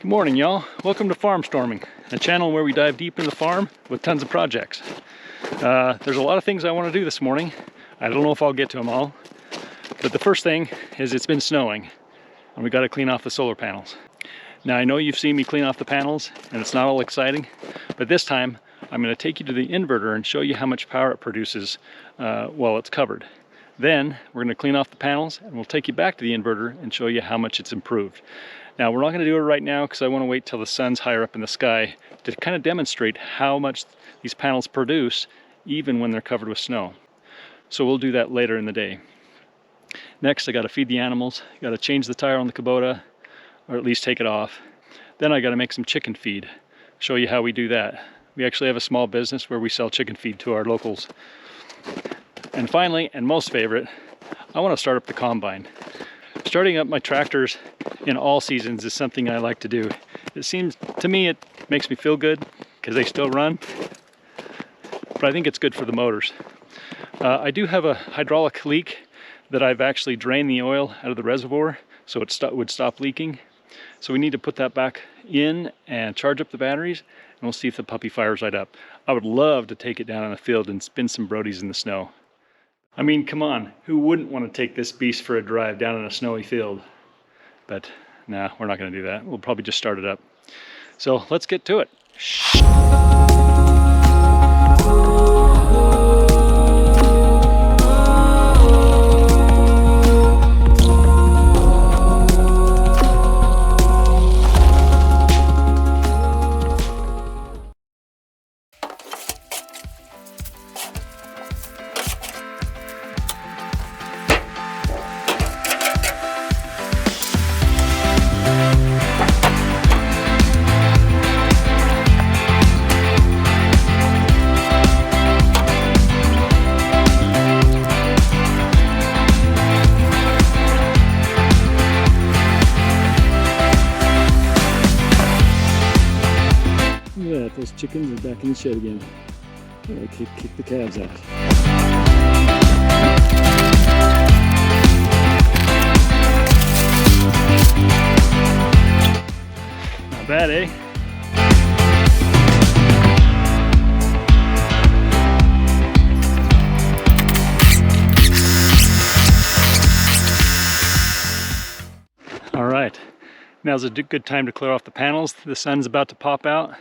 Good morning, y'all. Welcome to Farmstorming, a channel where we dive deep into the farm with tons of projects. There's a lot of things I want to do this morning. I don't know if I'll get to them all, but the first thing is it's been snowing and we got to clean off the solar panels. Now I know you've seen me clean off the panels and it's not all exciting, but this time I'm going to take you to the inverter and show you how much power it produces while it's covered. Then we're going to clean off the panels and we'll take you back to the inverter and show you how much it's improved. Now we're not going to do it right now because I want to wait till the sun's higher up in the sky to kind of demonstrate how much these panels produce even when they're covered with snow. So we'll do that later in the day. Next I got to feed the animals, got to change the tire on the Kubota, or at least take it off. Then I got to make some chicken feed, show you how we do that. We actually have a small business where we sell chicken feed to our locals. And finally, and most favorite, I want to start up the combine. Starting up my tractors in all seasons is something I like to do. It seems, to me, it makes me feel good because they still run, but I think it's good for the motors. I do have a hydraulic leak that I've actually drained the oil out of the reservoir so it would stop leaking. So we need to put that back in and charge up the batteries, and we'll see if the puppy fires right up. I would love to take it down in the field and spin some brodies in the snow. I mean, come on, who wouldn't want to take this beast for a drive down in a snowy field? But nah, we're not going to do that. We'll probably just start it up. So let's get to it. Those chickens are back in the shed again. I'll kick the calves out. Not bad, eh? All right, now's a good time to clear off the panels. The sun's about to pop out.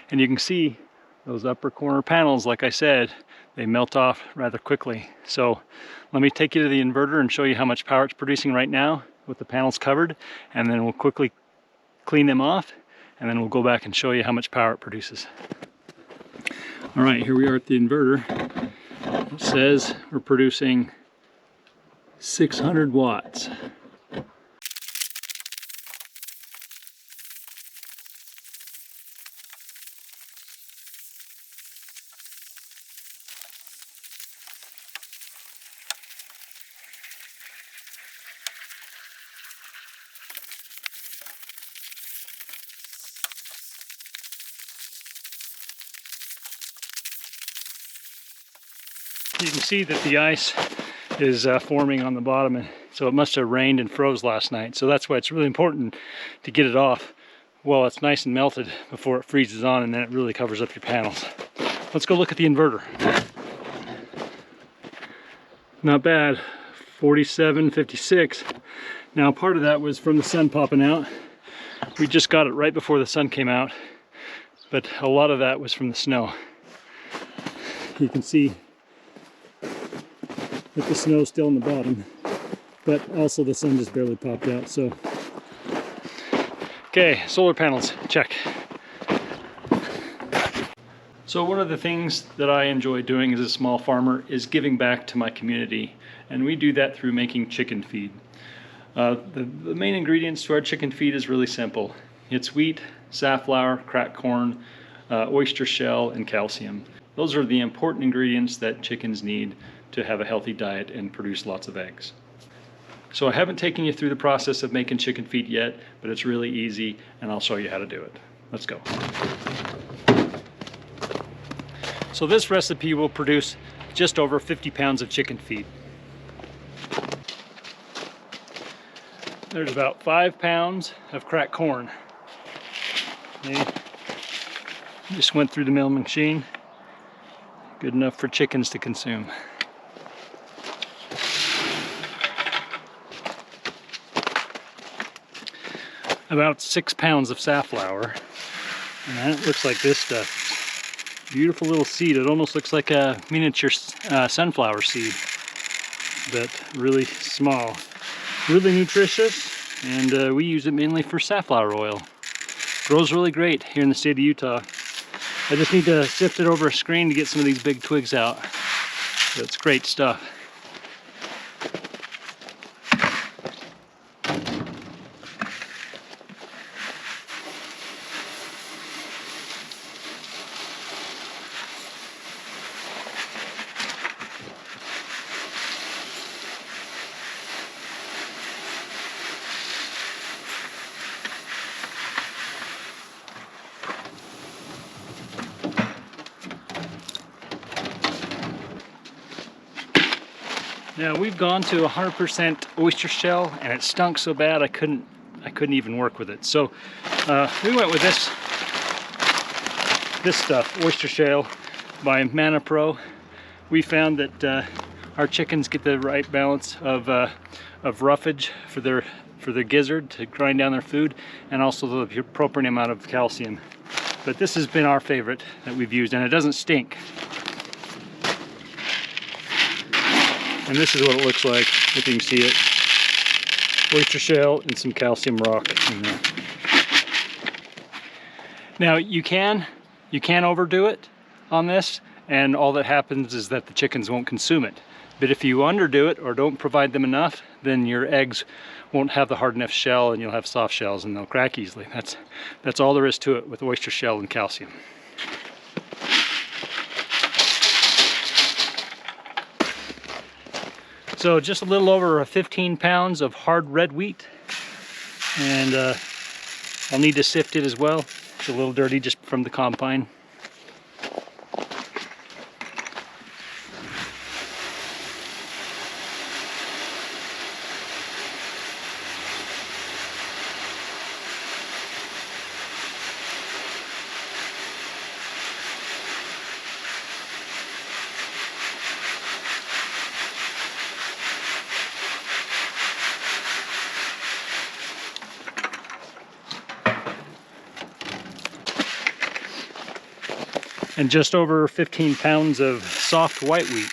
And you can see those upper corner panels, like I said, they melt off rather quickly. So let me take you to the inverter and show you how much power it's producing right now with the panels covered, and then we'll quickly clean them off, and then we'll go back and show you how much power it produces. All right, here we are at the inverter. It says we're producing 600 watts. You can see that the ice is forming on the bottom, and so it must have rained and froze last night. So that's why it's really important to get it off while it's nice and melted before it freezes on, and then it really covers up your panels. Let's go look at the inverter. Not bad, 47.56. Now part of that was from the sun popping out. We just got it right before the sun came out, but a lot of that was from the snow. You can see that the snow's still in the bottom, but also the sun just barely popped out. So okay, solar panels, check. So one of the things that I enjoy doing as a small farmer is giving back to my community, and we do that through making chicken feed. The main ingredients to our chicken feed is really simple. It's wheat, safflower, cracked corn, oyster shell, and calcium. Those are the important ingredients that chickens need to have a healthy diet and produce lots of eggs. So I haven't taken you through the process of making chicken feed yet, but it's really easy and I'll show you how to do it. Let's go. So this recipe will produce just over 50 pounds of chicken feed. There's about 5 pounds of cracked corn. Okay. Just went through the milling machine. Good enough for chickens to consume. About 6 pounds of safflower. And that looks like this stuff. Beautiful little seed. It almost looks like a miniature sunflower seed, but really small. Really nutritious, and we use it mainly for safflower oil. Grows really great here in the state of Utah. I just need to sift it over a screen to get some of these big twigs out. But it's great stuff. Now we've gone to 100% oyster shell, and it stunk so bad I couldn't even work with it. So we went with this stuff, oyster shell by Mana Pro. We found that our chickens get the right balance of roughage for their gizzard to grind down their food, and also the appropriate amount of calcium. But this has been our favorite that we've used, and it doesn't stink. And this is what it looks like, if you can see it. Oyster shell and some calcium rock in there. Now you can overdo it on this, and all that happens is that the chickens won't consume it. But if you underdo it or don't provide them enough, then your eggs won't have the hard enough shell, and you'll have soft shells and they'll crack easily. That's all there is to it with oyster shell and calcium. So just a little over 15 pounds of hard red wheat, and I'll need to sift it as well. It's a little dirty just from the combine. And just over 15 pounds of soft white wheat.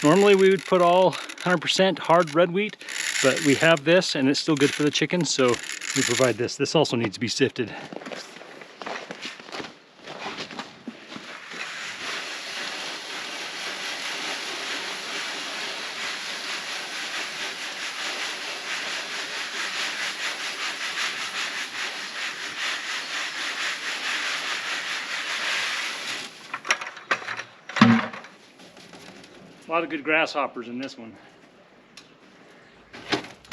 Normally we would put all 100% hard red wheat, but we have this and it's still good for the chickens, so we provide this. This also needs to be sifted. A lot of good grasshoppers in this one.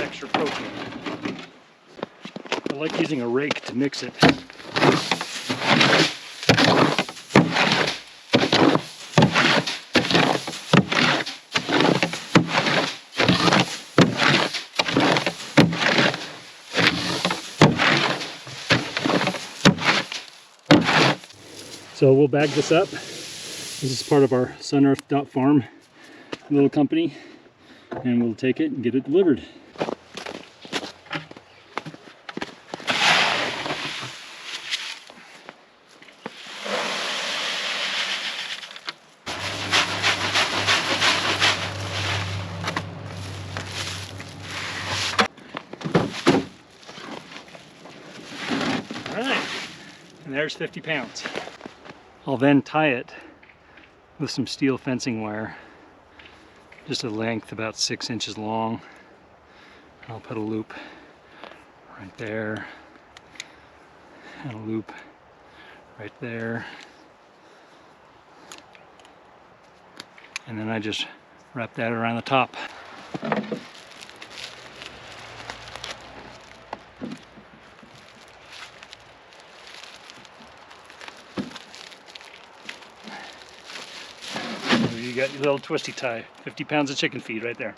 Extra protein. I like using a rake to mix it. So we'll bag this up. This is part of our sunearth.farm little company, and we'll take it and get it delivered. All right, and there's 50 pounds. I'll then tie it with some steel fencing wire, just a length about 6 inches long. I'll put a loop right there, and a loop right there, and then I just wrap that around the top. You got your little twisty tie, 50 pounds of chicken feed right there.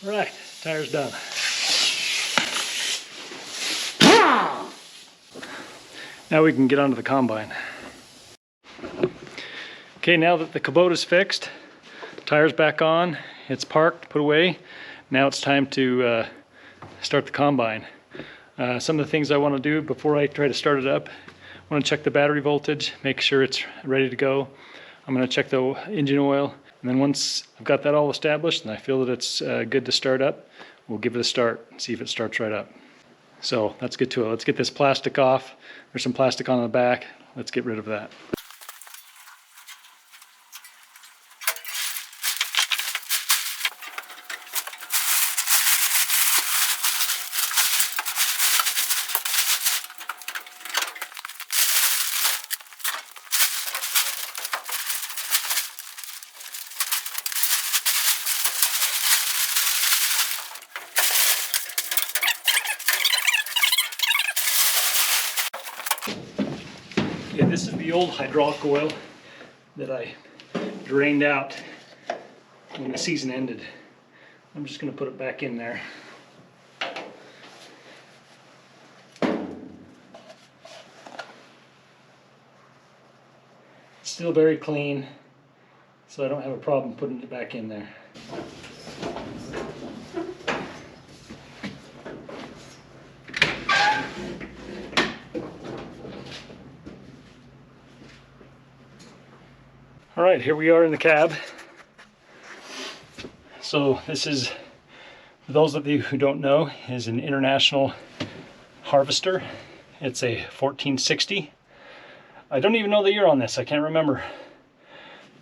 Right, tire's done. Now we can get onto the combine. Okay, now that the Kubota's fixed, tire's back on, it's parked, put away. Now it's time to start the combine. Some of the things I want to do before I try to start it up, I want to check the battery voltage, make sure it's ready to go. I'm going to check the engine oil, and then once I've got that all established and I feel that it's good to start up, we'll give it a start and see if it starts right up. So let's get to it. Let's get this plastic off. There's some plastic on the back. Let's get rid of that. Okay, this is the old hydraulic oil that I drained out when the season ended. I'm just going to put it back in there. It's still very clean, so I don't have a problem putting it back in there. All right, here we are in the cab. So this is, for those of you who don't know, is an International harvester. It's a 1460. I don't even know the year on this, I can't remember.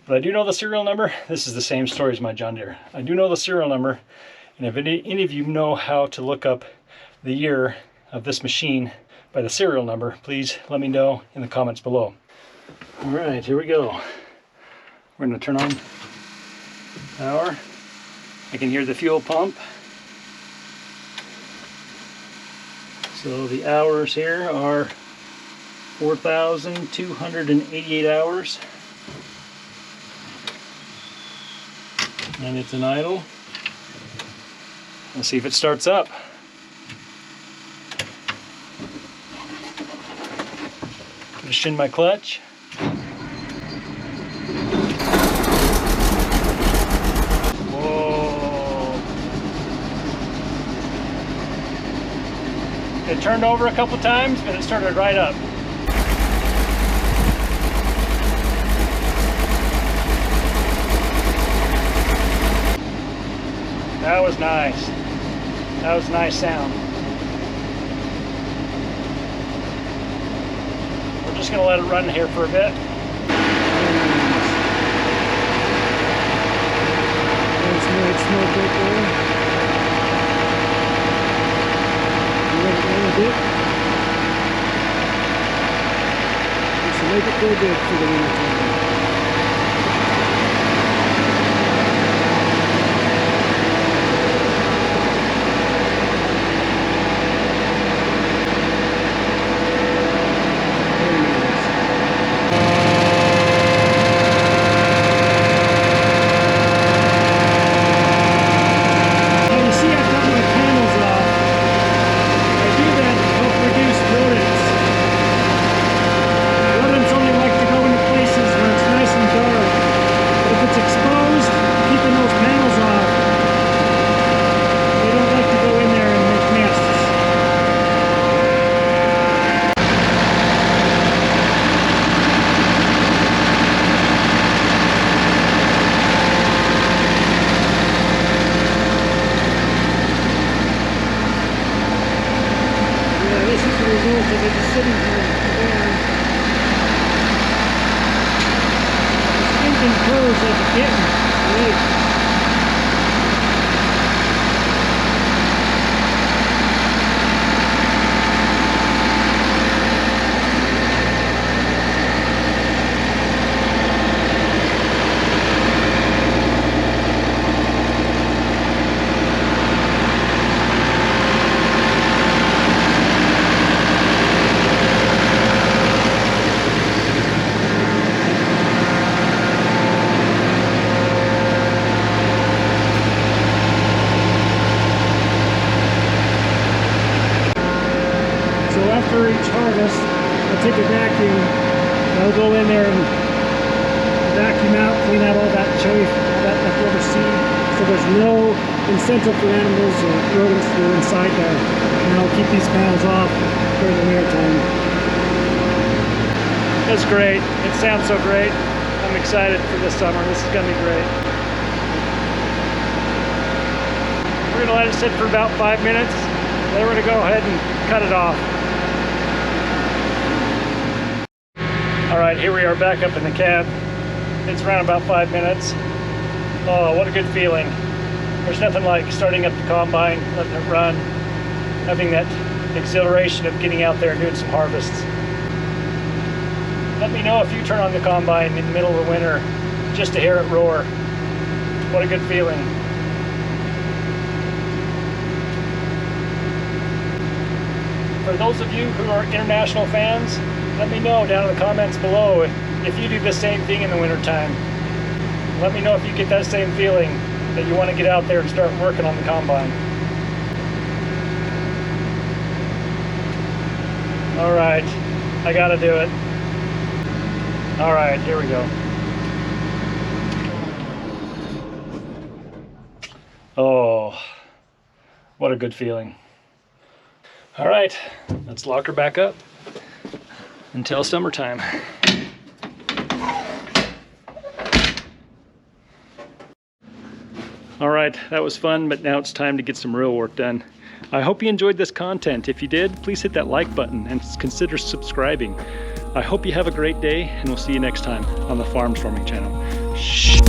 But I do know the serial number. This is the same story as my John Deere. I do know the serial number, and if any of you know how to look up the year of this machine by the serial number, please let me know in the comments below. All right, here we go. We're going to turn on power. I can hear the fuel pump. So the hours here are 4,288 hours. And it's an idle. Let's see if it starts up. Just in my clutch. It turned over a couple times, but it started right up. That was nice. That was a nice sound. We're just going to let it run here for a bit. Let's make it feel good for the winter time. Like a kitten. safe, all that leftover seed, so there's no incentive for animals or rodents to go inside there. And I'll keep these panels off during the winter time. That's great. It sounds so great. I'm excited for this summer. This is going to be great. We're going to let it sit for about 5 minutes. Then we're going to go ahead and cut it off. All right, here we are back up in the cab. It's around about 5 minutes. Oh, what a good feeling. There's nothing like starting up the combine, letting it run, having that exhilaration of getting out there and doing some harvests. Let me know if you turn on the combine in the middle of the winter just to hear it roar. What a good feeling. For those of you who are international fans, let me know down in the comments below if you do the same thing in the wintertime. Let me know if you get that same feeling that you want to get out there and start working on the combine. All right, I gotta do it. All right, here we go. Oh, what a good feeling. All right, let's lock her back up until summertime. All right, that was fun, but now it's time to get some real work done. I hope you enjoyed this content. If you did, please hit that like button and consider subscribing. I hope you have a great day, and we'll see you next time on the Farmstorming channel. Shh.